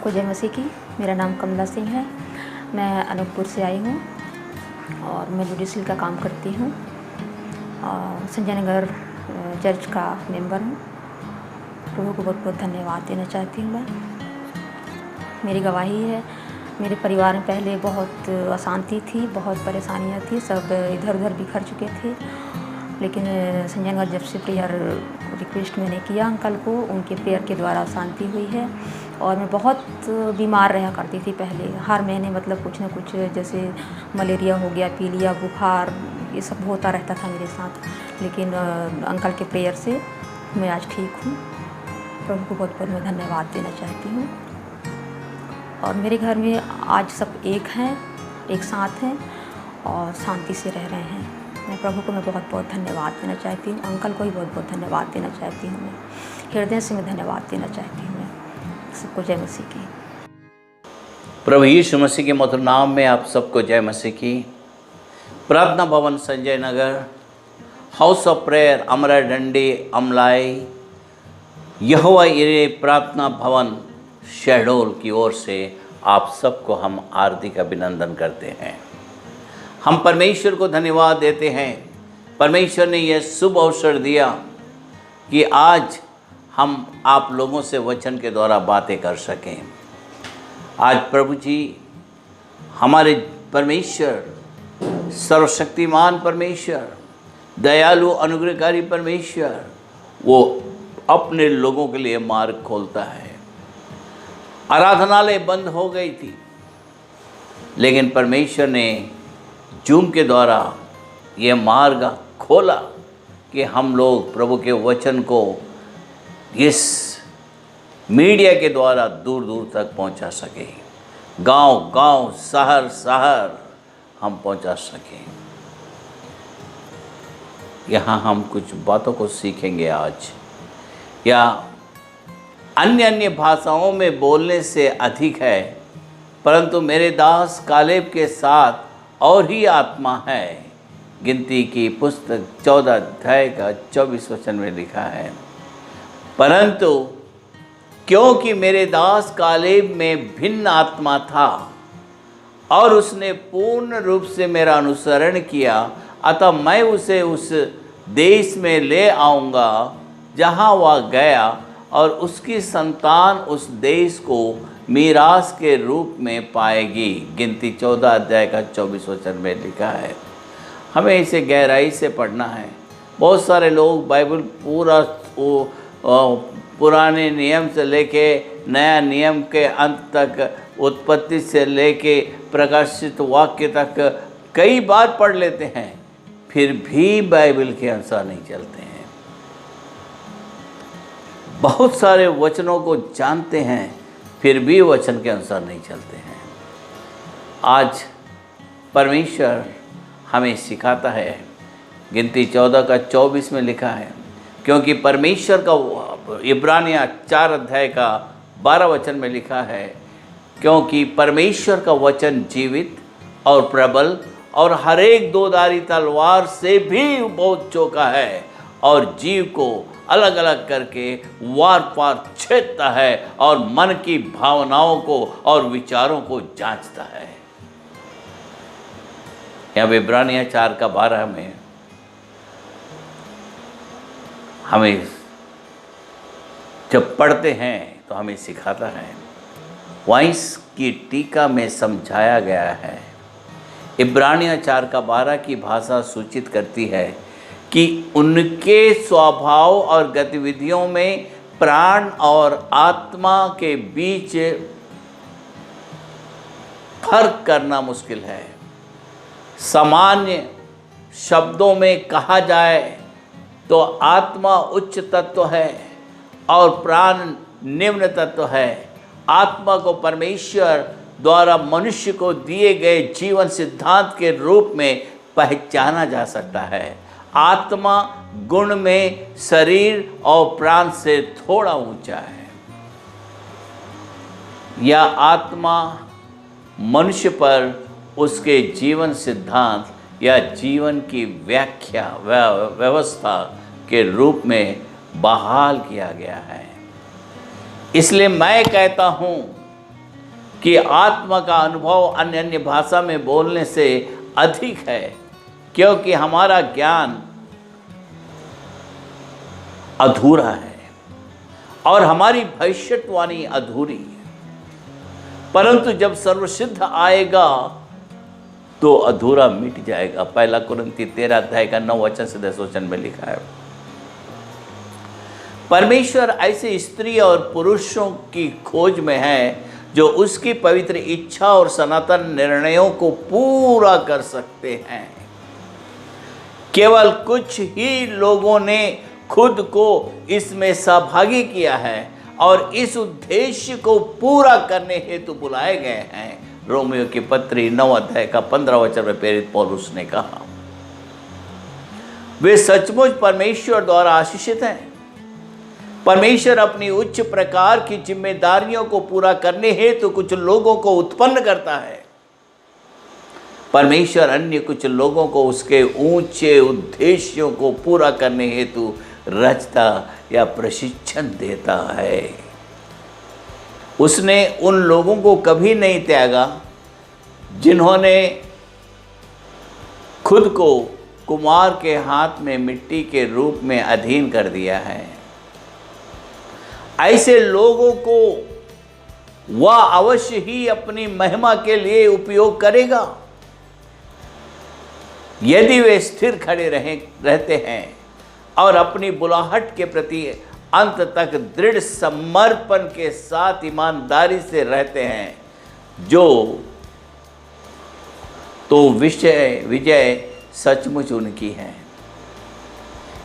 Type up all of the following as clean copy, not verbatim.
सबको जय मसीह की। मेरा नाम कमला सिंह है। मैं अनूपपुर से आई हूँ और मैं जुडिशल का काम करती हूँ और संजय नगर चर्च का मेंबर हूँ। प्रभु को बहुत बहुत धन्यवाद देना चाहती हूँ। मैं मेरी गवाही है, मेरे परिवार में पहले बहुत अशांति थी, बहुत परेशानियाँ थी, सब इधर उधर बिखर चुके थे। लेकिन संजय नगर जब से प्रेयर रिक्वेस्ट मैंने किया अंकल को, उनके प्रेयर के द्वारा शांति हुई है। और मैं बहुत बीमार रहा करती थी पहले, हर महीने मतलब कुछ ना कुछ, जैसे मलेरिया हो गया, पीलिया, बुखार, ये सब होता रहता था मेरे साथ। लेकिन अंकल के प्रेयर से मैं आज ठीक हूँ। प्रभु को बहुत बहुत मैं धन्यवाद देना चाहती हूँ। और मेरे घर में आज सब एक हैं, एक साथ हैं और शांति से रह रहे हैं। मैं प्रभु को मैं बहुत बहुत धन्यवाद देना चाहती हूँ। अंकल को भी बहुत बहुत धन्यवाद देना चाहती हूँ। मैं हृदय से मैं धन्यवाद देना चाहती हूँ। मैं सबको जय मसीह की। प्रभु यीशु मसीह के मधुर नाम में आप सबको जय मसीह की। प्रार्थना भवन Sanjay Nagar, house of prayer अमरा डंडी अमलाई, यहोवा यिरे प्रार्थना भवन शहडोल की ओर से आप सबको हम हार्दिक अभिनंदन करते हैं। हम परमेश्वर को धन्यवाद देते हैं। परमेश्वर ने यह शुभ अवसर दिया कि आज हम आप लोगों से वचन के द्वारा बातें कर सकें। आज प्रभु जी हमारे परमेश्वर, सर्वशक्तिमान परमेश्वर, दयालु अनुग्रहकारी परमेश्वर, वो अपने लोगों के लिए मार्ग खोलता है। आराधनालय बंद हो गई थी, लेकिन परमेश्वर ने जूम के द्वारा ये मार्ग खोला कि हम लोग प्रभु के वचन को इस मीडिया के द्वारा दूर दूर तक पहुंचा सके, गांव गांव, शहर शहर हम पहुंचा सकें। यहाँ हम कुछ बातों को सीखेंगे आज। या अन्य अन्य भाषाओं में बोलने से अधिक है, परंतु मेरे दास कालेब के साथ और ही आत्मा है। गिनती की पुस्तक 14 अध्याय का 24 वचन में लिखा है, परंतु क्योंकि मेरे दास कालेब में भिन्न आत्मा था और उसने पूर्ण रूप से मेरा अनुसरण किया, अतः मैं उसे उस देश में ले आऊँगा जहाँ वह गया, और उसकी संतान उस देश को मीरास के रूप में पाएगी। गिनती 14 अध्याय का 24 वचन में लिखा है। हमें इसे गहराई से पढ़ना है। बहुत सारे लोग बाइबल पूरा पुराने नियम से लेके नया नियम के अंत तक, उत्पत्ति से लेके प्रकाशित वाक्य तक कई बार पढ़ लेते हैं, फिर भी बाइबल के अनुसार नहीं चलते हैं। बहुत सारे वचनों को जानते हैं, फिर भी वचन के अनुसार नहीं चलते हैं। आज परमेश्वर हमें सिखाता है। गिनती 14 का 24 में लिखा है, क्योंकि परमेश्वर का, इब्रानिया 4 अध्याय का 12 वचन में लिखा है, क्योंकि परमेश्वर का वचन जीवित और प्रबल और हर एक दोधारी तलवार से भी बहुत चौका है और जीव को अलग अलग करके वार पार छेदता है और मन की भावनाओं को और विचारों को जांचता है। यहाँ इब्रानिया 4 का 12 में हमें जब पढ़ते हैं तो हमें सिखाता है। वहीं की टीका में समझाया गया है। इब्रानिया 4 का 12 की भाषा सूचित करती है कि उनके स्वभाव और गतिविधियों में प्राण और आत्मा के बीच फर्क करना मुश्किल है। सामान्य शब्दों में कहा जाए तो आत्मा उच्च तत्व है और प्राण निम्न तत्व है। आत्मा को परमेश्वर द्वारा मनुष्य को दिए गए जीवन सिद्धांत के रूप में पहचाना जा सकता है। आत्मा गुण में शरीर और प्राण से थोड़ा ऊंचा है। यह आत्मा मनुष्य पर उसके जीवन सिद्धांत या जीवन की व्याख्या व्यवस्था के रूप में बहाल किया गया है। इसलिए मैं कहता हूँ कि आत्मा का अनुभव अन्य अन्य भाषा में बोलने से अधिक है, क्योंकि हमारा ज्ञान अधूरा है और हमारी भविष्यवाणी अधूरी है। परंतु जब सर्वसिद्ध आएगा तो अधूरा मिट जाएगा। 1 कुरिन्ती 13 अध्याय का 9 वचन से 10 वचन में लिखा है। परमेश्वर ऐसे स्त्री और पुरुषों की खोज में है जो उसकी पवित्र इच्छा और सनातन निर्णयों को पूरा कर सकते हैं। केवल कुछ ही लोगों ने खुद को इसमें सहभागी किया है और इस उद्देश्य को पूरा करने हेतु बुलाए गए हैं। रोमियो की पत्री 9 अध्याय का 15 वचन में प्रेरित पौलुस ने कहा, वे सचमुच परमेश्वर द्वारा आशीषित हैं। परमेश्वर अपनी उच्च प्रकार की जिम्मेदारियों को पूरा करने हेतु कुछ लोगों को उत्पन्न करता है। परमेश्वर अन्य कुछ लोगों को उसके ऊंचे उद्देश्यों को पूरा करने हेतु रचता या प्रशिक्षण देता है। उसने उन लोगों को कभी नहीं त्यागा जिन्होंने खुद को कुमार के हाथ में मिट्टी के रूप में अधीन कर दिया है। ऐसे लोगों को वह अवश्य ही अपनी महिमा के लिए उपयोग करेगा यदि वे स्थिर खड़े रहते हैं और अपनी बुलाहट के प्रति अंत तक दृढ़ समर्पण के साथ ईमानदारी से रहते हैं, जो तो विजय सचमुच उनकी है।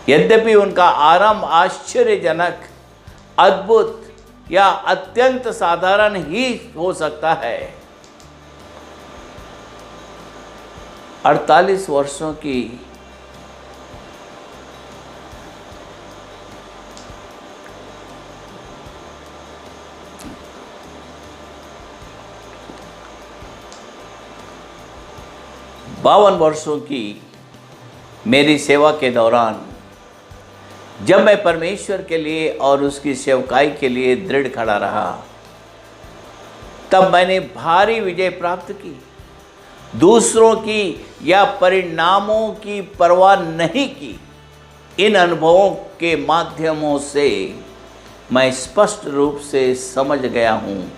यद्यपि उनका आरंभ आश्चर्यजनक, अद्भुत या अत्यंत साधारण ही हो सकता है। 48 वर्षों की बावन वर्षों की मेरी सेवा के दौरान जब मैं परमेश्वर के लिए और उसकी सेवकाई के लिए दृढ़ खड़ा रहा, तब मैंने भारी विजय प्राप्त की। दूसरों की या परिणामों की परवाह नहीं की। इन अनुभवों के माध्यमों से मैं स्पष्ट रूप से समझ गया हूँ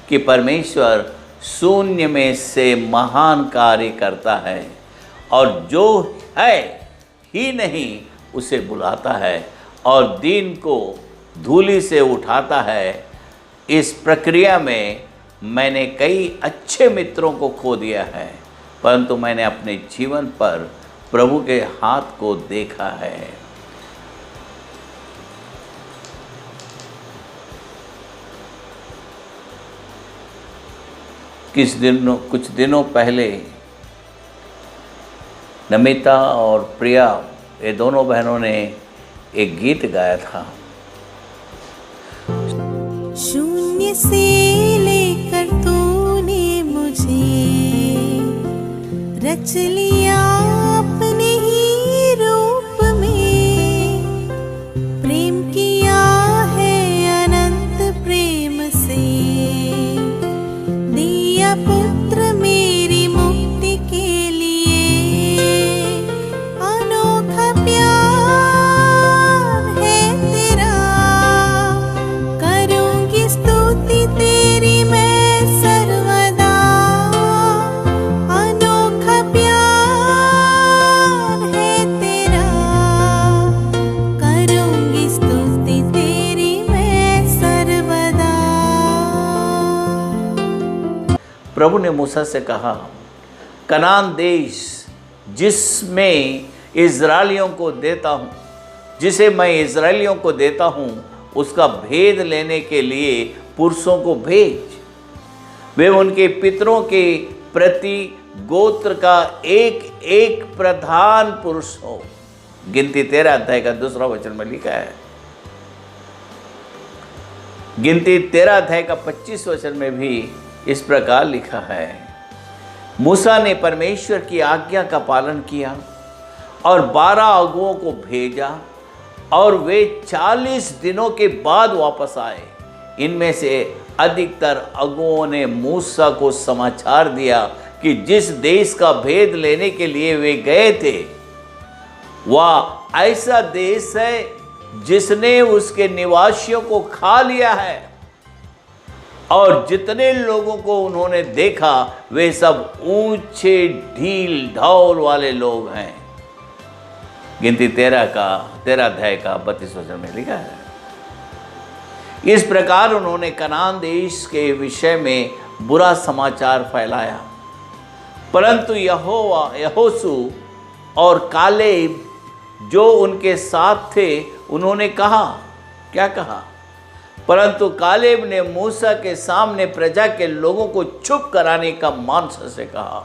कि परमेश्वर शून्य में से महान कार्य करता है और जो है ही नहीं उसे बुलाता है और दीन को धूलि से उठाता है। इस प्रक्रिया में मैंने कई अच्छे मित्रों को खो दिया है, परंतु मैंने अपने जीवन पर प्रभु के हाथ को देखा है। कुछ दिनों पहले नमिता और प्रिया, ये दोनों बहनों ने एक गीत गाया था। शून्य से लेकर तूने मुझे रच लिया अपने ही रूप में, प्रेम किया है अनंत प्रेम से, दिया पुत्र मेरी मुक्ति के लिए, अनोखा प्यार है तेरा, करूंगी स्तुति तेरी मैं सर्वदा, अनोखा प्यार है तेरा, करूंगी स्तुति तेरी मैं सर्वदा। प्रभु ने मूसा से कहा, कनान देश जिसमें इज़राइलियों को देता हूँ, जिसे मैं इज़राइलियों को देता हूँ, उसका भेद लेने के लिए पुरुषों को भेज। वे उनके पितरों के प्रति गोत्र का एक एक प्रधान पुरुष हो। गिनती 13 अध्याय का 2 वचन में लिखा है। गिनती 13 अध्याय का 25 वचन में भी इस प्रकार लिखा है, मूसा ने परमेश्वर की आज्ञा का पालन किया और 12 अगुओं को भेजा और वे 40 दिनों के बाद वापस आए। इनमें से अधिकतर अगुओं ने मूसा को समाचार दिया कि जिस देश का भेद लेने के लिए वे गए थे वह ऐसा देश है जिसने उसके निवासियों को खा लिया है, और जितने लोगों को उन्होंने देखा वे सब ऊंचे ढील ढौल वाले लोग हैं। गिनती 13 अध्याय का 32 वचन में लिखा है। इस प्रकार उन्होंने कनान देश के विषय में बुरा समाचार फैलाया, परंतु यहोशू और कालेब जो उनके साथ थे उन्होंने कहा, क्या कहा? परंतु कालेब ने मूसा के सामने प्रजा के लोगों को चुप कराने का मानस से कहा,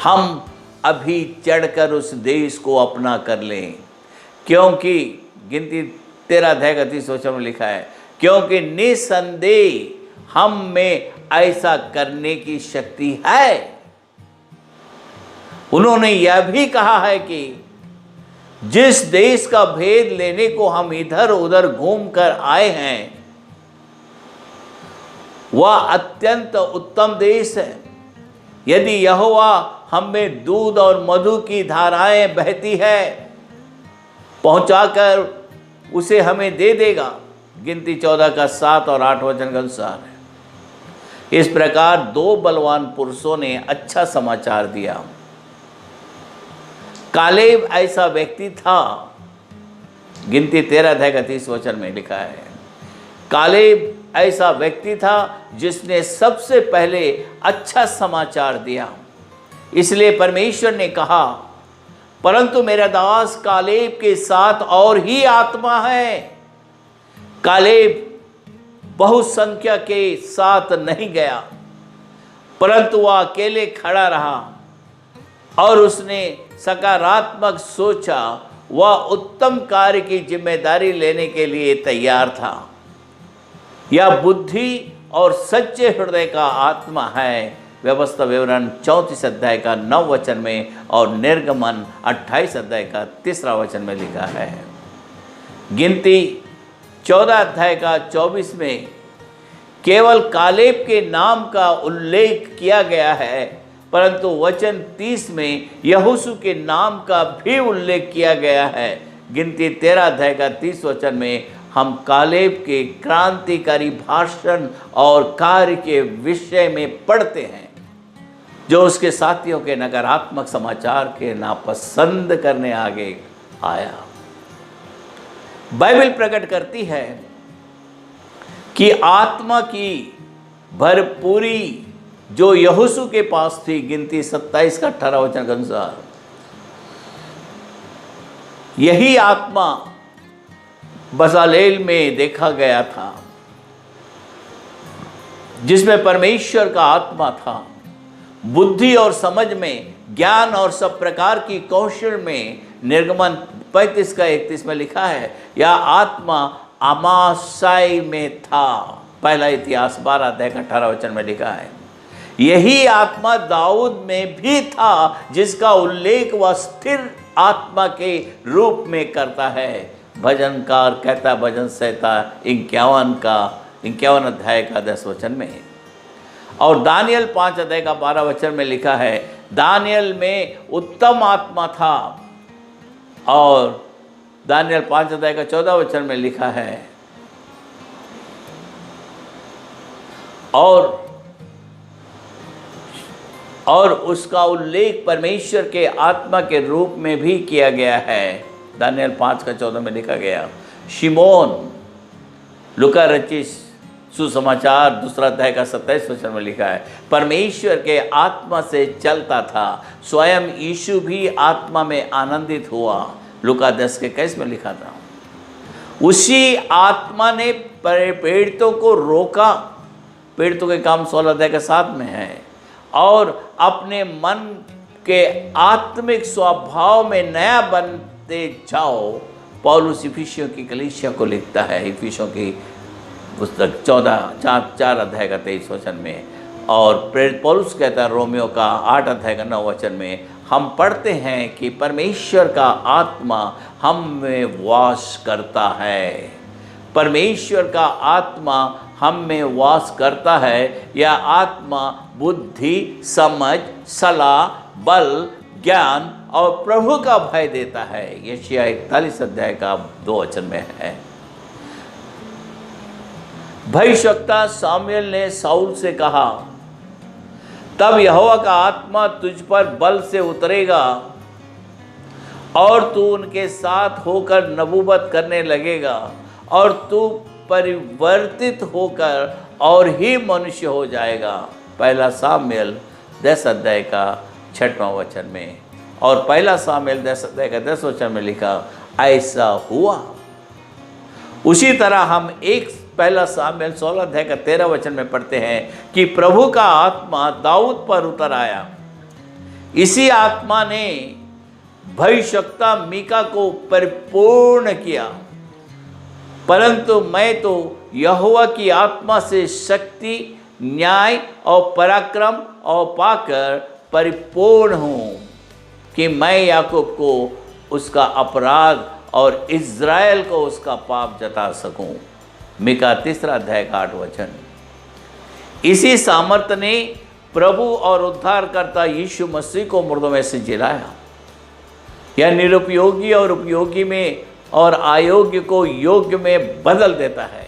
हम अभी चढ़कर उस देश को अपना कर लें, क्योंकि गिनती 13 अध्याय का 30 वचन में लिखा है, क्योंकि निसंदेह हम में ऐसा करने की शक्ति है। उन्होंने यह भी कहा है कि जिस देश का भेद लेने को हम इधर उधर घूम कर आए हैं वह अत्यंत उत्तम देश है। यदि यहोवा हम में दूध और मधु की धाराएं बहती है पहुंचाकर उसे हमें दे देगा। गिनती 14 का 7 और 8 वचन के अनुसार है। इस प्रकार दो बलवान पुरुषों ने अच्छा समाचार दिया। कालेब ऐसा व्यक्ति था, गिनती 13 अध्याय का 30 वचन में लिखा है, कालेब ऐसा व्यक्ति था जिसने सबसे पहले अच्छा समाचार दिया। इसलिए परमेश्वर ने कहा, परंतु मेरा दास कालेब के साथ और ही आत्मा है। कालेब बहुसंख्या के साथ नहीं गया, परंतु वह अकेले खड़ा रहा और उसने सकारात्मक सोचा। वह उत्तम कार्य की जिम्मेदारी लेने के लिए तैयार था। यह बुद्धि और सच्चे हृदय का आत्मा है। व्यवस्था विवरण 34 अध्याय का 9 वचन में और निर्गमन 28 अध्याय का 3 वचन में लिखा है। गिनती 14 अध्याय का 24 में केवल कालेब के नाम का उल्लेख किया गया है, परंतु वचन 30 में यहोशू के नाम का भी उल्लेख किया गया है। गिनती 13 अध्याय का 30 वचन में हम कालेब के क्रांतिकारी भाषण और कार्य के विषय में पढ़ते हैं, जो उसके साथियों के नकारात्मक समाचार के नापसंद करने आगे आया। बाइबल प्रकट करती है कि आत्मा की भरपूरी जो यहोशू के पास थी, गिनती 27 का 18 वचन के अनुसार, यही आत्मा बसालेल में देखा गया था, जिसमें परमेश्वर का आत्मा था। बुद्धि और समझ में, ज्ञान और सब प्रकार की कौशल में। निर्गमन 35 का 31 में लिखा है, यह आत्मा अमासाई में था। पहला इतिहास 12 अध्याय का 18 वचन में लिखा है। यही आत्मा दाऊद में भी था, जिसका उल्लेख वह स्थिर आत्मा के रूप में करता है। भजनकार कहता भजन संहिता 51 अध्याय का 10 वचन में। और दानियल 5 अध्याय का 12 वचन में लिखा है, दानियल में उत्तम आत्मा था। और दानियल 5 अध्याय का 14 वचन में लिखा है, और उसका उल्लेख परमेश्वर के आत्मा के रूप में भी किया गया है। दानियल 5 का 14 में लिखा गया। शिमोन, लूका रचित सुसमाचार 2 अध्याय का 27 वचन में लिखा है, परमेश्वर के आत्मा से चलता था। स्वयं यीशु भी आत्मा में आनंदित हुआ। लूका 10 के 21 में लिखा था। उसी आत्मा ने पीड़ितों को रोका। पीड़ितों के काम 16 अध्याय के 7 में है। और अपने मन के आत्मिक स्वभाव में नया बनते जाओ। पौलुस इफिसियों की कलीसिया को लिखता है, इफिसियों की पुस्तक 4 अध्याय का 23 वचन में। और प्रेरित पौलुस कहता है रोमियो का 8 अध्याय का 9 वचन में, हम पढ़ते हैं कि परमेश्वर का आत्मा हम में वास करता है। परमेश्वर का आत्मा हम में वास करता है। यह आत्मा बुद्धि, समझ, सलाह, बल, ज्ञान और प्रभु का भय देता है। यशायाह 41 अध्याय का 2 वचन में है। भविष्यवक्ता सामुएल ने शाऊल से कहा, तब यहोवा का आत्मा तुझ पर बल से उतरेगा और तू उनके साथ होकर नबूवत करने लगेगा और तू परिवर्तित होकर और ही मनुष्य हो जाएगा। पहला सामुएल 10 अध्याय का 6वां वचन में और पहला सामुएल 10 अध्याय का 10 वचन में लिखा, ऐसा हुआ। उसी तरह हम पहला सामुएल 16 अध्याय का 13 वचन में पढ़ते हैं कि प्रभु का आत्मा दाऊद पर उतर आया। इसी आत्मा ने भविष्यवक्ता मीका को परिपूर्ण किया, परंतु मैं तो यहोवा की आत्मा से शक्ति, न्याय और पराक्रम और पाकर परिपूर्ण हूँ कि मैं याकूब को उसका अपराध और इज़राइल को उसका पाप जता सकूं। मीका 3 अध्याय का 8 वचन। इसी सामर्थ ने प्रभु और उद्धारकर्ता यीशु मसीह को मुर्दों में से जिलाया। यह निरुपयोगी और उपयोगी में और अयोग्य को योग्य में बदल देता है।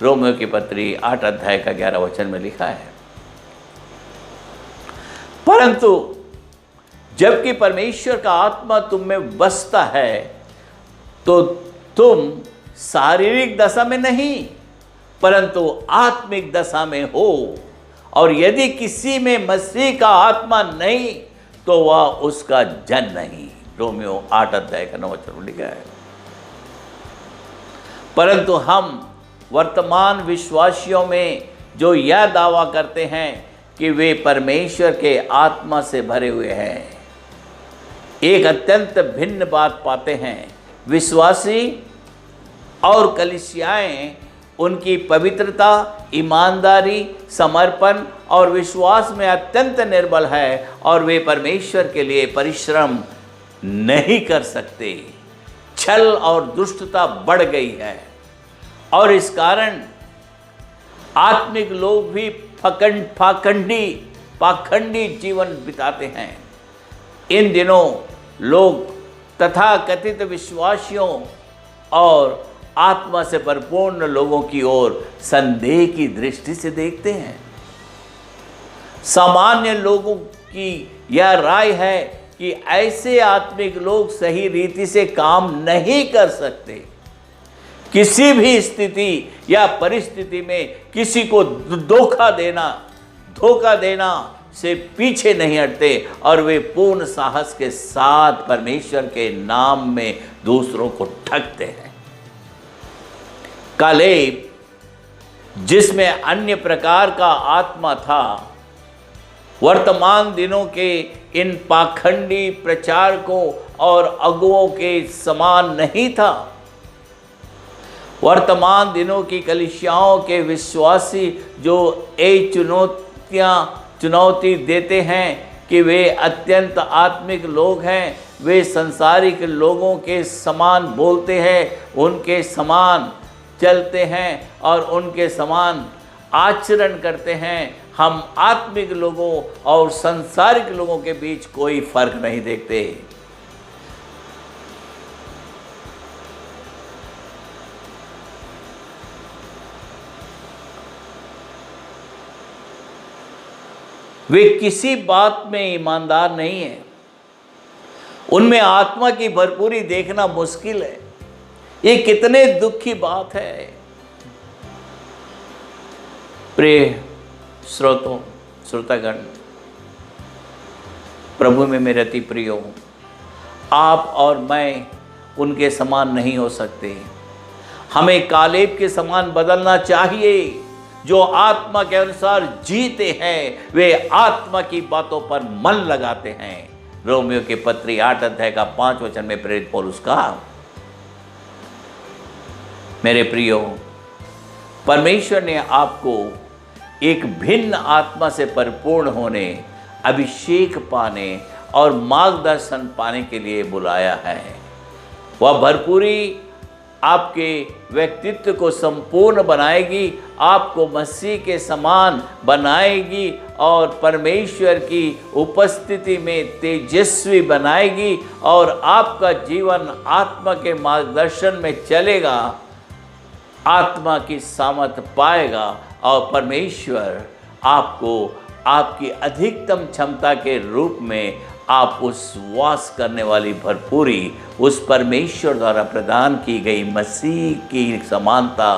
रोमियो की पत्री 8 अध्याय का 11 वचन में लिखा है। परंतु जबकि परमेश्वर का आत्मा तुम में बसता है तो तुम शारीरिक दशा में नहीं परंतु आत्मिक दशा में हो, और यदि किसी में मसीह का आत्मा नहीं तो वह उसका जन नहीं। रोमियो 8 अध्याय का 9 वचन लिखा है। परंतु हम वर्तमान विश्वासियों में जो यह दावा करते हैं कि वे परमेश्वर के आत्मा से भरे हुए हैं, एक अत्यंत भिन्न बात पाते हैं। विश्वासी और कलीसियाएं उनकी पवित्रता, ईमानदारी, समर्पण और विश्वास में अत्यंत निर्बल है और वे परमेश्वर के लिए परिश्रम नहीं कर सकते। छल और दुष्टता बढ़ गई है और इस कारण आत्मिक लोग भी पाखंडी जीवन बिताते हैं। इन दिनों लोग तथाकथित विश्वासियों और आत्मा से परिपूर्ण लोगों की ओर संदेह की दृष्टि से देखते हैं। सामान्य लोगों की यह राय है कि ऐसे आत्मिक लोग सही रीति से काम नहीं कर सकते। किसी भी स्थिति या परिस्थिति में किसी को धोखा देना से पीछे नहीं हटते और वे पूर्ण साहस के साथ परमेश्वर के नाम में दूसरों को ठगते हैं। कालेब जिसमें अन्य प्रकार का आत्मा था, वर्तमान दिनों के इन पाखंडी प्रचारकों और अगुओं के समान नहीं था। वर्तमान दिनों की कलीसियाओं के विश्वासी जो चुनौती देते हैं कि वे अत्यंत आत्मिक लोग हैं, वे संसारिक लोगों के समान बोलते हैं, उनके समान चलते हैं और उनके समान आचरण करते हैं। हम आत्मिक लोगों और संसारिक लोगों के बीच कोई फर्क नहीं देखते। वे किसी बात में ईमानदार नहीं है। उनमें आत्मा की भरपूरी देखना मुश्किल है। ये कितने दुख की बात है। प्रिय श्रोतागण, प्रभु में मेरे अति प्रियो, आप और मैं उनके समान नहीं हो सकते। हमें कालेब के समान बदलना चाहिए। जो आत्मा के अनुसार जीते हैं वे आत्मा की बातों पर मन लगाते हैं। रोमियो की पत्री 8 अध्याय का 5 वचन में प्रेरित पौलुस कहा। मेरे प्रियो, परमेश्वर ने आपको एक भिन्न आत्मा से परिपूर्ण होने, अभिषेक पाने और मार्गदर्शन पाने के लिए बुलाया है। वह भरपूरी आपके व्यक्तित्व को संपूर्ण बनाएगी, आपको मसीह के समान बनाएगी और परमेश्वर की उपस्थिति में तेजस्वी बनाएगी और आपका जीवन आत्मा के मार्गदर्शन में चलेगा, आत्मा की सामर्थ पाएगा और परमेश्वर आपको आपकी अधिकतम क्षमता के रूप में आप उस वास करने वाली भरपूरी, उस परमेश्वर द्वारा प्रदान की गई मसीह की समानता,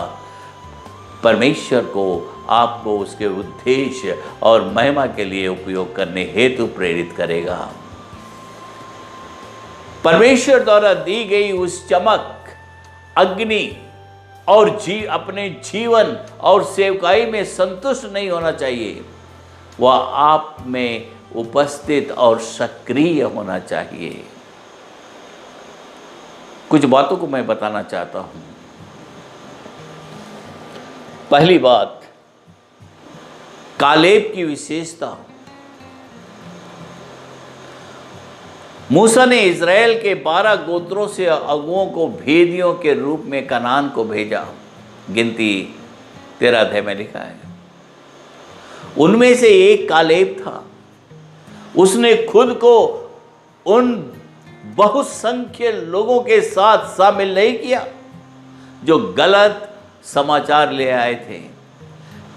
परमेश्वर को आपको उसके उद्देश्य और महिमा के लिए उपयोग करने हेतु प्रेरित करेगा। परमेश्वर द्वारा दी गई उस चमक, अग्नि और अपने जीवन और सेवकाई में संतुष्ट नहीं होना चाहिए, वह आप में उपस्थित और सक्रिय होना चाहिए। कुछ बातों को मैं बताना चाहता हूं। पहली बात, कालेब की विशेषता। मूसा ने इज़राइल के 12 गोत्रों से अगुओं को भेदियों के रूप में कनान को भेजा। गिनती 13 अध्याय में लिखा है। उनमें से एक कालेब था। उसने खुद को उन बहुसंख्य लोगों के साथ शामिल नहीं किया जो गलत समाचार ले आए थे,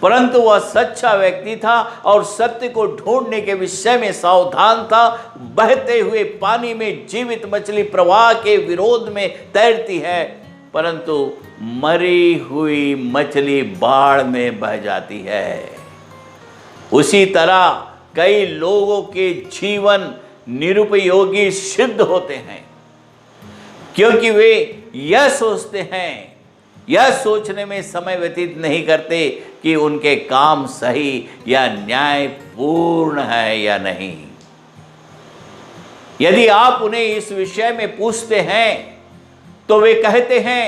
परंतु वह सच्चा व्यक्ति था और सत्य को ढूंढने के विषय में सावधान था। बहते हुए पानी में जीवित मछली प्रवाह के विरोध में तैरती है, परंतु मरी हुई मछली बाढ़ में बह जाती है। उसी तरह कई लोगों के जीवन निरुपयोगी सिद्ध होते हैं क्योंकि वे यह सोचते हैं, यह सोचने में समय व्यतीत नहीं करते कि उनके काम सही या न्यायपूर्ण है या नहीं। यदि आप उन्हें इस विषय में पूछते हैं तो वे कहते हैं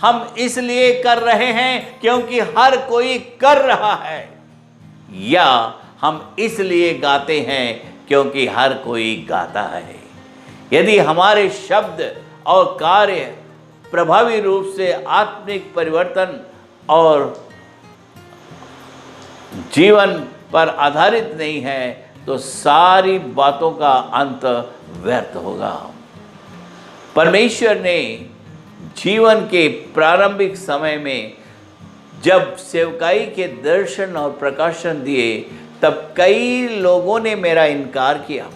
हम इसलिए कर रहे हैं क्योंकि हर कोई कर रहा है, या हम इसलिए गाते हैं क्योंकि हर कोई गाता है। यदि हमारे शब्द और कार्य प्रभावी रूप से आत्मिक परिवर्तन और जीवन पर आधारित नहीं है तो सारी बातों का अंत व्यर्थ होगा। परमेश्वर ने जीवन के प्रारंभिक समय में जब सेवकाई के दर्शन और प्रकाशन दिए तब कई लोगों ने मेरा इनकार किया।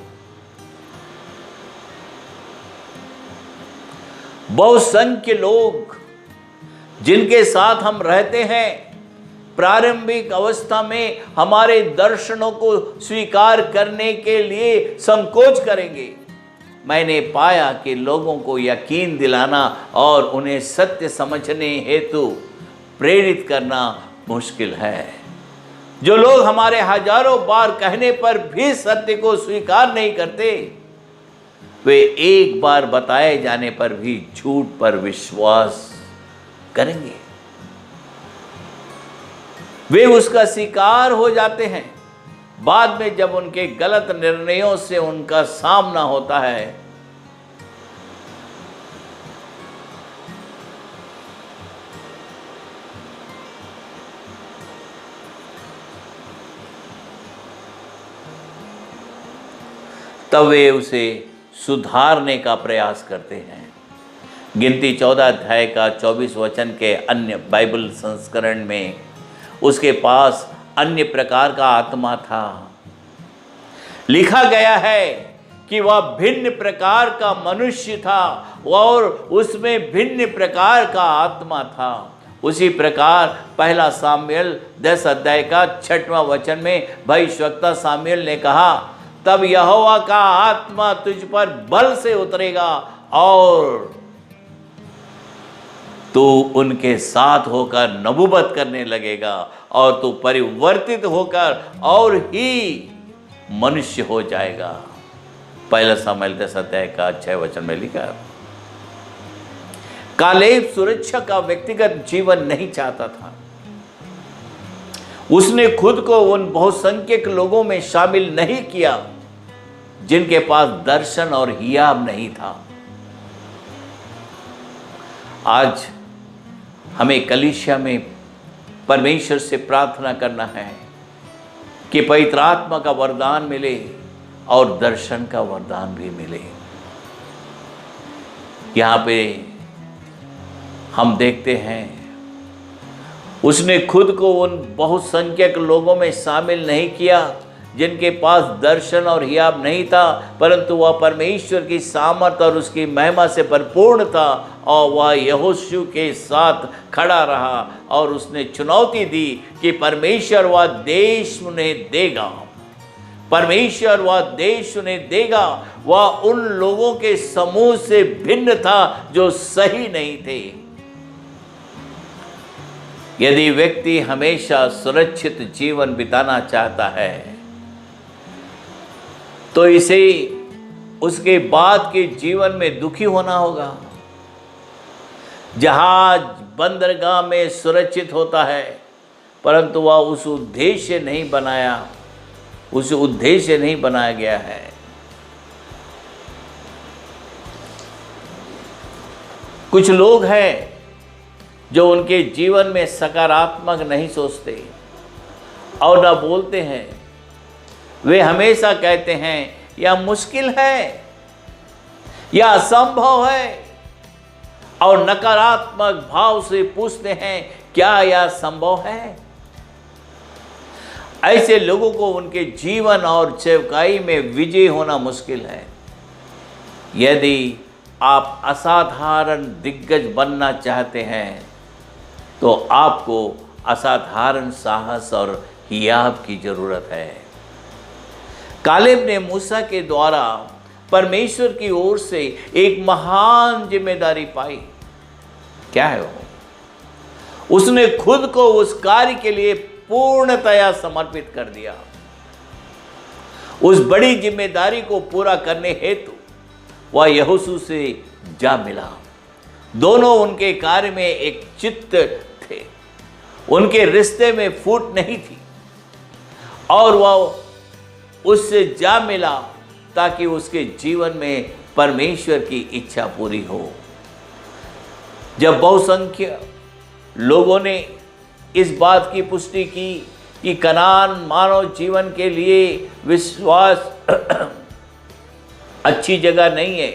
बहुसंख्य लोग जिनके साथ हम रहते हैं प्रारंभिक अवस्था में हमारे दर्शनों को स्वीकार करने के लिए संकोच करेंगे। मैंने पाया कि लोगों को यकीन दिलाना और उन्हें सत्य समझने हेतु प्रेरित करना मुश्किल है। जो लोग हमारे हजारों बार कहने पर भी सत्य को स्वीकार नहीं करते, वे एक बार बताए जाने पर भी झूठ पर विश्वास करेंगे। वे उसका शिकार हो जाते हैं। बाद में जब उनके गलत निर्णयों से उनका सामना होता है तब वे उसे सुधारने का प्रयास करते हैं। गिनती 14 अध्याय का 24 वचन के अन्य बाइबल संस्करण में उसके पास अन्य प्रकार का आत्मा था। लिखा गया है कि वह भिन्न प्रकार का मनुष्य था और उसमें भिन्न प्रकार का आत्मा था। उसी प्रकार पहला सामुएल 10 अध्याय का 6वां वचन में भविष्यवक्ता सामुएल ने कहा, तब यहोवा का आत्मा तुझ पर बल से उतरेगा और तू उनके साथ होकर नबूवत करने लगेगा और तू परिवर्तित होकर और ही मनुष्य हो जाएगा। पहला सामुएल 10 अध्याय का 6 वचन में लिखा। कालेब सुरक्षा का व्यक्तिगत जीवन नहीं चाहता था। उसने खुद को उन बहुसंख्यक लोगों में शामिल नहीं किया जिनके पास दर्शन और हियाब नहीं था। आज हमें कलीसिया में परमेश्वर से प्रार्थना करना है कि पवित्र आत्मा का वरदान मिले और दर्शन का वरदान भी मिले। यहाँ पे हम देखते हैं उसने खुद को उन बहुसंख्यक लोगों में शामिल नहीं किया जिनके पास दर्शन और हियाब नहीं था, परंतु वह परमेश्वर की सामर्थ और उसकी महिमा से भरपूर था और वह यहोशू के साथ खड़ा रहा और उसने चुनौती दी कि परमेश्वर वह देश उन्हें देगा, परमेश्वर वह देश उन्हें देगा। वह उन लोगों के समूह से भिन्न था जो सही नहीं थे। यदि व्यक्ति हमेशा सुरक्षित जीवन बिताना चाहता है तो इसे उसके बाद के जीवन में दुखी होना होगा। जहाज बंदरगाह में सुरक्षित होता है, परंतु वह उस उद्देश्य नहीं बनाया गया है। कुछ लोग हैं जो उनके जीवन में सकारात्मक नहीं सोचते और ना बोलते हैं। वे हमेशा कहते हैं यह मुश्किल है, यह असंभव है, और नकारात्मक भाव से पूछते हैं क्या यह संभव है। ऐसे लोगों को उनके जीवन और सेवकाई में विजय होना मुश्किल है। यदि आप असाधारण दिग्गज बनना चाहते हैं तो आपको असाधारण साहस और हियाब की जरूरत है। कालेब ने मूसा के द्वारा परमेश्वर की ओर से एक महान जिम्मेदारी पाई। क्या है वो? उसने खुद को उस कार्य के लिए पूर्णतया समर्पित कर दिया। उस बड़ी जिम्मेदारी को पूरा करने हेतु वह यहोशू से जा मिला। दोनों उनके कार्य में एक चित्त थे, उनके रिश्ते में फूट नहीं थी, और वह उससे जा मिला ताकि उसके जीवन में परमेश्वर की इच्छा पूरी हो। जब बहुसंख्य लोगों ने इस बात की पुष्टि की कि कनान मानव जीवन के लिए विश्वास अच्छी जगह नहीं है,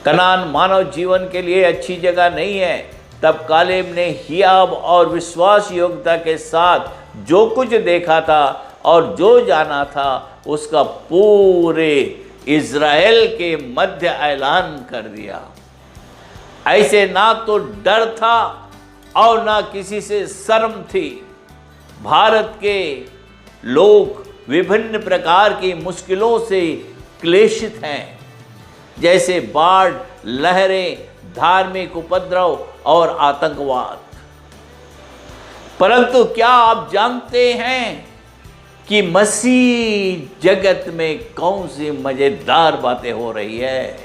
कनान मानव जीवन के लिए अच्छी जगह नहीं है, तब कालेब ने हियाब और विश्वास योग्यता के साथ जो कुछ देखा था और जो जाना था उसका पूरे इज़राइल के मध्य ऐलान कर दिया। ऐसे ना तो डर था और ना किसी से शर्म थी। भारत के लोग विभिन्न प्रकार की मुश्किलों से क्लेशित हैं, जैसे बाढ़, लहरें, धार्मिक उपद्रव और आतंकवाद। परंतु क्या आप जानते हैं कि मसीह जगत में कौन सी मजेदार बातें हो रही है?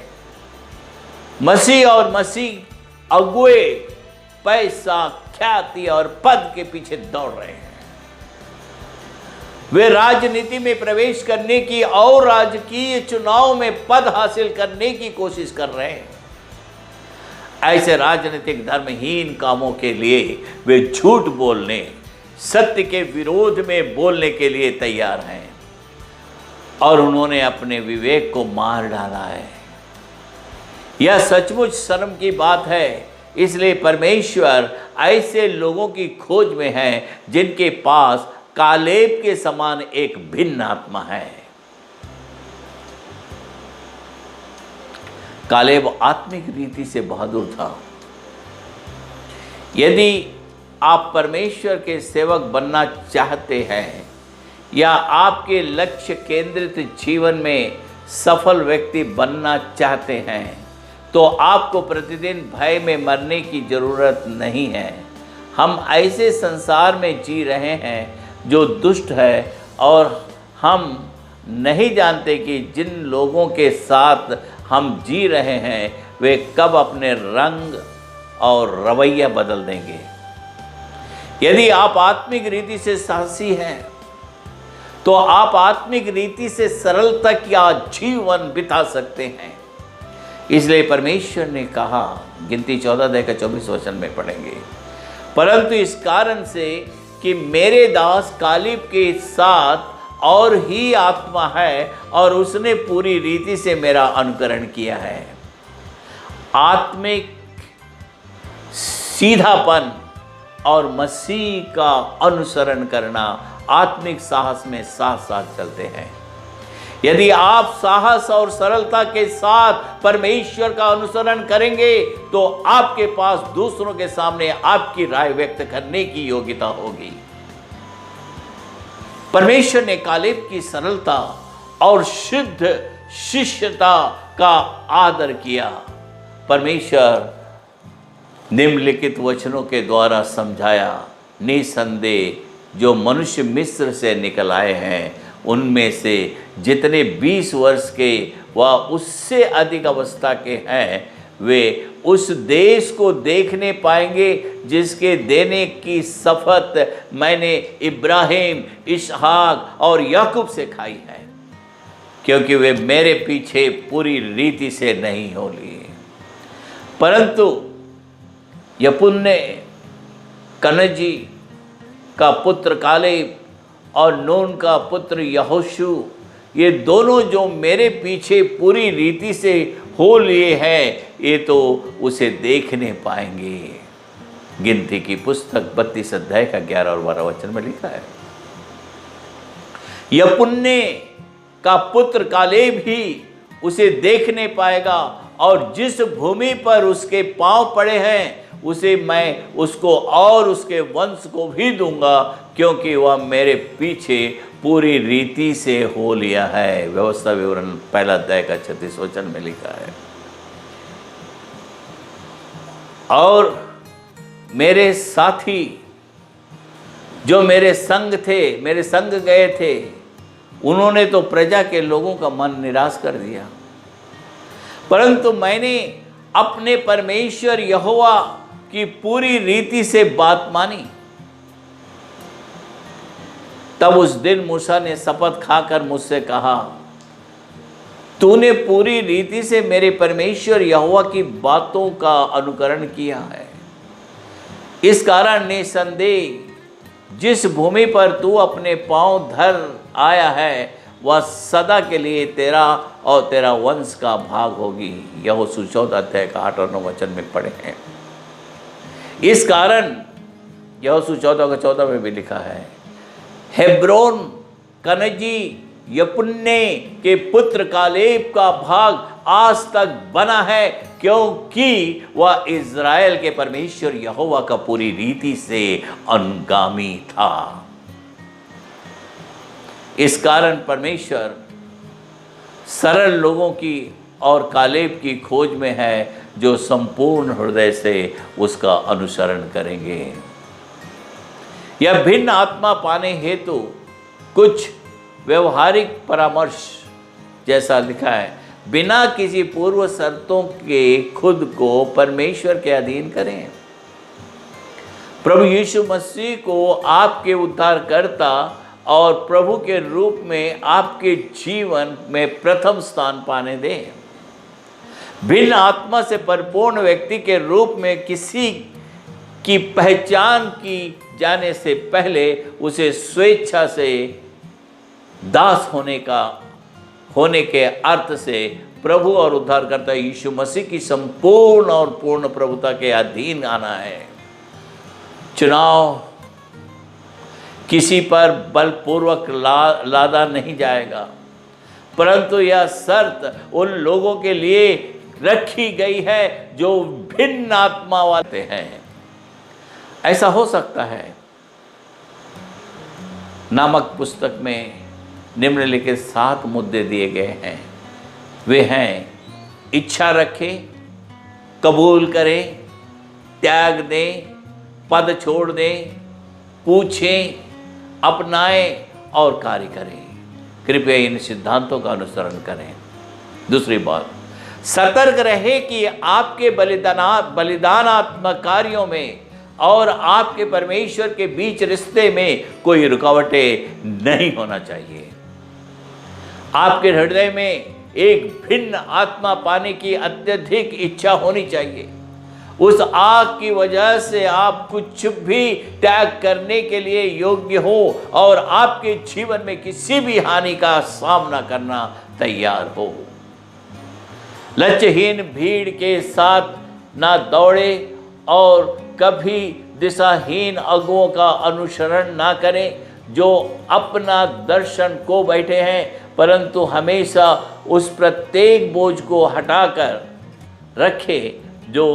मसीह और मसीह अगुए पैसा, ख्याति और पद के पीछे दौड़ रहे हैं। वे राजनीति में प्रवेश करने की और राजकीय चुनाव में पद हासिल करने की कोशिश कर रहे हैं। ऐसे राजनीतिक धर्महीन कामों के लिए वे झूठ बोलने, सत्य के विरोध में बोलने के लिए तैयार हैं, और उन्होंने अपने विवेक को मार डाला है। यह सचमुच शर्म की बात है। इसलिए परमेश्वर ऐसे लोगों की खोज में है जिनके पास कालेब के समान एक भिन्न आत्मा है। कालेब आत्मिक रीति से बहादुर था। यदि आप परमेश्वर के सेवक बनना चाहते हैं या आपके लक्ष्य केंद्रित जीवन में सफल व्यक्ति बनना चाहते हैं तो आपको प्रतिदिन भय में मरने की ज़रूरत नहीं है। हम ऐसे संसार में जी रहे हैं जो दुष्ट है, और हम नहीं जानते कि जिन लोगों के साथ हम जी रहे हैं वे कब अपने रंग और रवैया बदल देंगे। यदि आप आत्मिक रीति से साहसी हैं तो आप आत्मिक रीति से सरलता का जीवन बिता सकते हैं। इसलिए परमेश्वर ने कहा, गिनती 14 अध्याय का 24 वचन में पढ़ेंगे, परंतु इस कारण से कि मेरे दास कालेब के साथ और ही आत्मा है और उसने पूरी रीति से मेरा अनुकरण किया है। आत्मिक सीधापन और मसीह का अनुसरण करना आत्मिक साहस में साथ साथ चलते हैं। यदि आप साहस और सरलता के साथ परमेश्वर का अनुसरण करेंगे तो आपके पास दूसरों के सामने आपकी राय व्यक्त करने की योग्यता होगी। परमेश्वर ने कालेब की सरलता और शुद्ध शिष्यता का आदर किया। परमेश्वर निम्नलिखित वचनों के द्वारा समझाया, निसंदेह जो मनुष्य मिस्र से निकल आए हैं उनमें से जितने 20 वर्ष के व उससे अधिक अवस्था के हैं वे उस देश को देखने पाएंगे जिसके देने की शपथ मैंने इब्राहिम, इसहाक और याकूब से खाई है, क्योंकि वे मेरे पीछे पूरी रीति से नहीं हो लिए। परंतु यपुन्ने कनजी का पुत्र कालेब और नून का पुत्र यहोशू, ये दोनों जो मेरे पीछे पूरी रीति से हो लिए हैं, ये तो उसे देखने पाएंगे। गिनती की पुस्तक 32 अध्याय का 11 और 12 वचन में लिखा है, यपुन्ने का पुत्र कालेब ही उसे देखने पाएगा और जिस भूमि पर उसके पांव पड़े हैं उसे मैं उसको और उसके वंश को भी दूंगा, क्योंकि वह मेरे पीछे पूरी रीति से हो लिया है। व्यवस्था विवरण 1 अध्याय का 36 वचन में लिखा है। और मेरे साथी जो मेरे संग थे, मेरे संग गए थे, उन्होंने तो प्रजा के लोगों का मन निराश कर दिया, परंतु मैंने अपने परमेश्वर यहोवा की पूरी रीति से बात मानी। तब उस दिन मूसा ने शपथ खाकर मुझसे कहा, तूने पूरी रीति से मेरे परमेश्वर यहोवा की बातों का अनुकरण किया है। इस कारण निसंदेह जिस भूमि पर तू अपने पांव धर आया है वह सदा के लिए तेरा और तेरा वंश का भाग होगी। यहोशू 14 अध्याय का 8 और 9 वचन में पढ़े हैं। इस कारण यहोशू 14 का 14 में भी लिखा है, हेब्रोन कनजी यपुन्ने के पुत्र कालेब का भाग आज तक बना है, क्योंकि वह इज़राइल के परमेश्वर यहोवा का पूरी रीति से अनुगामी था। इस कारण परमेश्वर सरल लोगों की और कालेब की खोज में है जो संपूर्ण हृदय से उसका अनुसरण करेंगे। यह भिन्न आत्मा पाने हेतु कुछ व्यवहारिक परामर्श जैसा लिखा है, बिना किसी पूर्व शर्तों के खुद को परमेश्वर के अधीन करें। प्रभु यीशु मसीह को आपके उद्धारकर्ता और प्रभु के रूप में आपके जीवन में प्रथम स्थान पाने दें। भिन्न आत्मा से परिपूर्ण व्यक्ति के रूप में किसी की पहचान की जाने से पहले उसे स्वेच्छा से दास होने के अर्थ से प्रभु और उद्धारकर्ता यीशु मसीह की संपूर्ण और पूर्ण प्रभुता के अधीन आना है। चुनाव किसी पर बलपूर्वक लादा नहीं जाएगा, परंतु यह शर्त उन लोगों के लिए रखी गई है जो भिन्न आत्मा वाले हैं। ऐसा हो सकता है। नामक पुस्तक में निम्नलिखित 7 मुद्दे दिए गए हैं। वे हैं, इच्छा रखें, कबूल करें, त्याग दें, पद छोड़ दें, पूछें, अपनाएं और कार्य करें। कृपया इन सिद्धांतों का अनुसरण करें। दूसरी बात, सतर्क रहे कि आपके बलिदानात्मक कार्यों में और आपके परमेश्वर के बीच रिश्ते में कोई रुकावटें नहीं होना चाहिए। आपके हृदय में एक भिन्न आत्मा पाने की अत्यधिक इच्छा होनी चाहिए। उस आग की वजह से आप कुछ भी त्याग करने के लिए योग्य हो और आपके जीवन में किसी भी हानि का सामना करना तैयार हो। लक्ष्यहीन भीड़ के साथ ना दौड़े और कभी दिशाहीन अगुओं का अनुसरण ना करें जो अपना दर्शन को बैठे हैं, परंतु हमेशा उस प्रत्येक बोझ को हटाकर रखे जो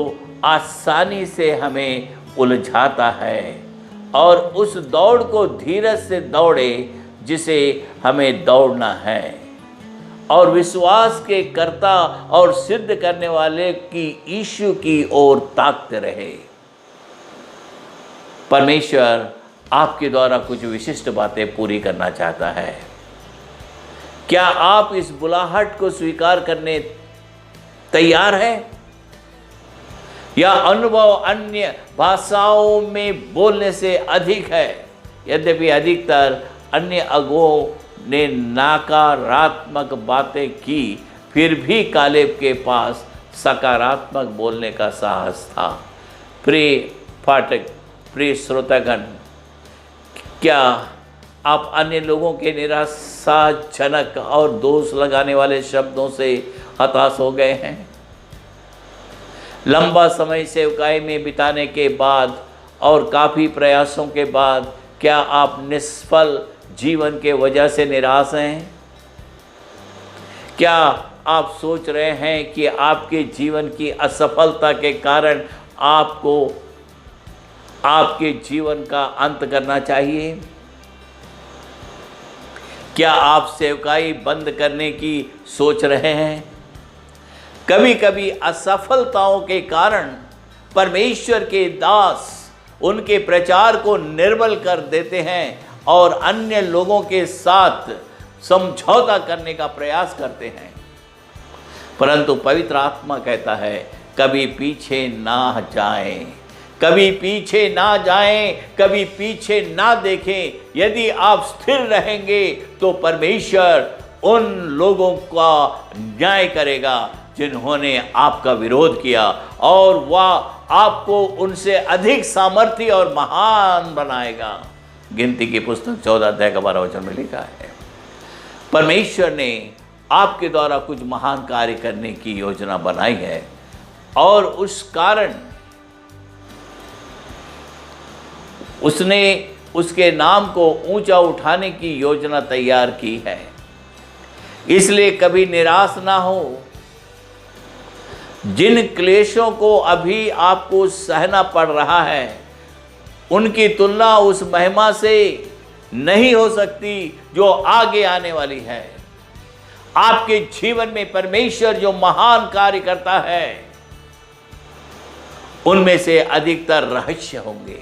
आसानी से हमें उलझाता है, और उस दौड़ को धीरज से दौड़े जिसे हमें दौड़ना है, और विश्वास के कर्ता और सिद्ध करने वाले की यीशु की ओर ताकते रहे। परमेश्वर आपके द्वारा कुछ विशिष्ट बातें पूरी करना चाहता है। क्या आप इस बुलाहट को स्वीकार करने तैयार हैं? या अनुभव अन्य भाषाओं में बोलने से अधिक है? यद्यपि अधिकतर अन्य अगुओं ने नकारात्मक बातें की, फिर भी कालेब के पास सकारात्मक बोलने का साहस था। प्रिय श्रोतागण, क्या आप अन्य लोगों के निराशाजनक और दोष लगाने वाले शब्दों से हताश हो गए हैं? लंबा समय सेवकाई में बिताने के बाद और काफ़ी प्रयासों के बाद क्या आप निष्फल जीवन के वजह से निराश हैं? क्या आप सोच रहे हैं कि आपके जीवन की असफलता के कारण आपको आपके जीवन का अंत करना चाहिए? क्या आप सेवकाई बंद करने की सोच रहे हैं? कभी कभी असफलताओं के कारण परमेश्वर के दास उनके प्रचार को निर्बल कर देते हैं और अन्य लोगों के साथ समझौता करने का प्रयास करते हैं, परंतु पवित्र आत्मा कहता है कभी पीछे ना जाएं, कभी पीछे ना जाएं, कभी पीछे ना देखें। यदि आप स्थिर रहेंगे तो परमेश्वर उन लोगों का न्याय करेगा जिन्होंने आपका विरोध किया, और वह आपको उनसे अधिक सामर्थी और महान बनाएगा। गिनती की पुस्तक 14 अध्याय का 12 वचन में लिखा है। परमेश्वर ने आपके द्वारा कुछ महान कार्य करने की योजना बनाई है, और उस कारण उसने उसके नाम को ऊंचा उठाने की योजना तैयार की है। इसलिए कभी निराश ना हो। जिन क्लेशों को अभी आपको सहना पड़ रहा है उनकी तुलना उस महिमा से नहीं हो सकती जो आगे आने वाली है। आपके जीवन में परमेश्वर जो महान कार्य करता है उनमें से अधिकतर रहस्य होंगे,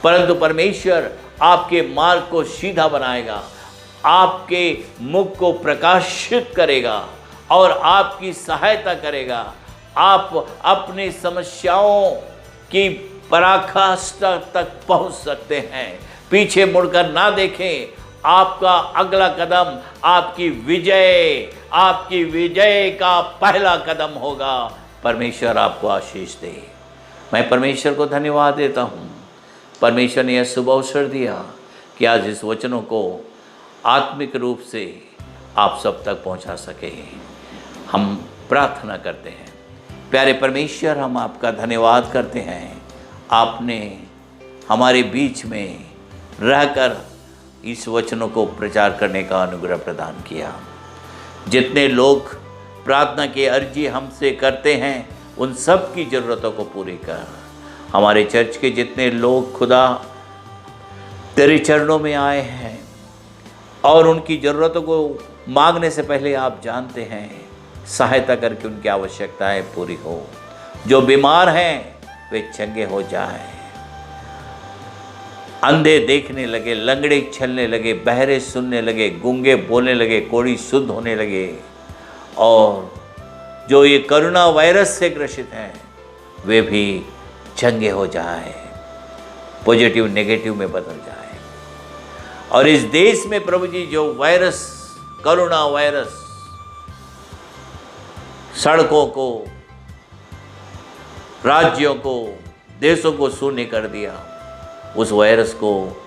परंतु परमेश्वर आपके मार्ग को सीधा बनाएगा, आपके मुख को प्रकाशित करेगा और आपकी सहायता करेगा। आप अपनी समस्याओं की पराकाष्ठा तक पहुंच सकते हैं। पीछे मुड़कर ना देखें। आपका अगला कदम आपकी विजय का पहला कदम होगा। परमेश्वर आपको आशीष दे। मैं परमेश्वर को धन्यवाद देता हूँ। परमेश्वर ने यह शुभ अवसर दिया कि आज इस वचनों को आत्मिक रूप से आप सब तक पहुँचा सके। हम प्रार्थना करते हैं। प्यारे परमेश्वर, हम आपका धन्यवाद करते हैं। आपने हमारे बीच में रहकर इस वचनों को प्रचार करने का अनुग्रह प्रदान किया। जितने लोग प्रार्थना की अर्जी हमसे करते हैं उन सब की ज़रूरतों को पूरी कर। हमारे चर्च के जितने लोग खुदा तेरे चरणों में आए हैं और उनकी ज़रूरतों को मांगने से पहले आप जानते हैं, सहायता करके उनकी आवश्यकताएं पूरी हो। जो बीमार हैं वे चंगे हो जाएं, अंधे देखने लगे, लंगड़े चलने लगे, बहरे सुनने लगे, गूंगे बोलने लगे, कोढ़ी शुद्ध होने लगे, और जो ये कोरोना वायरस से ग्रसित हैं वे भी चंगे हो जाए, पॉजिटिव नेगेटिव में बदल जाए। और इस देश में प्रभु जी जो वायरस, कोरोना वायरस सड़कों को, राज्यों को, देशों को शून्य कर दिया, उस वायरस को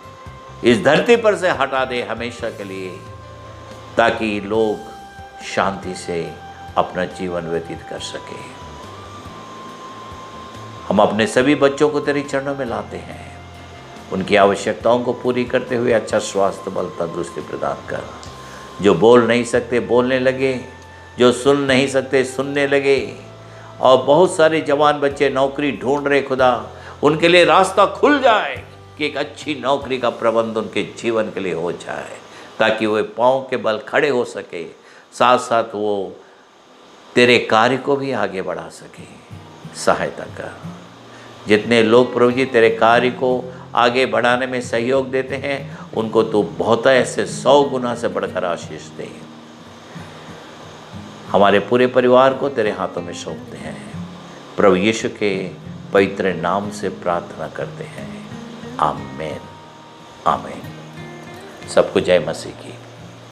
इस धरती पर से हटा दे हमेशा के लिए, ताकि लोग शांति से अपना जीवन व्यतीत कर सके। हम अपने सभी बच्चों को तेरे चरणों में लाते हैं, उनकी आवश्यकताओं को पूरी करते हुए अच्छा स्वास्थ्य, बल, तंदुरुस्ती प्रदान कर। जो बोल नहीं सकते बोलने लगे, जो सुन नहीं सकते सुनने लगे, और बहुत सारे जवान बच्चे नौकरी ढूंढ रहे, खुदा उनके लिए रास्ता खुल जाए कि एक अच्छी नौकरी का प्रबंध उनके जीवन के लिए हो जाए, ताकि वे पाँव के बल खड़े हो सके, साथ साथ वो तेरे कार्य को भी आगे बढ़ा सके। सहायता कर। जितने लोग प्रभु जी तेरे कार्य को आगे बढ़ाने में सहयोग देते हैं, उनको तू बहुत ऐसे 100 गुना से बढ़कर आशीष दे। हमारे पूरे परिवार को तेरे हाथों में सौंपते हैं, प्रभु यीशु के पवित्र नाम से प्रार्थना करते हैं। आमीन, आमीन। सबको जय मसीह की।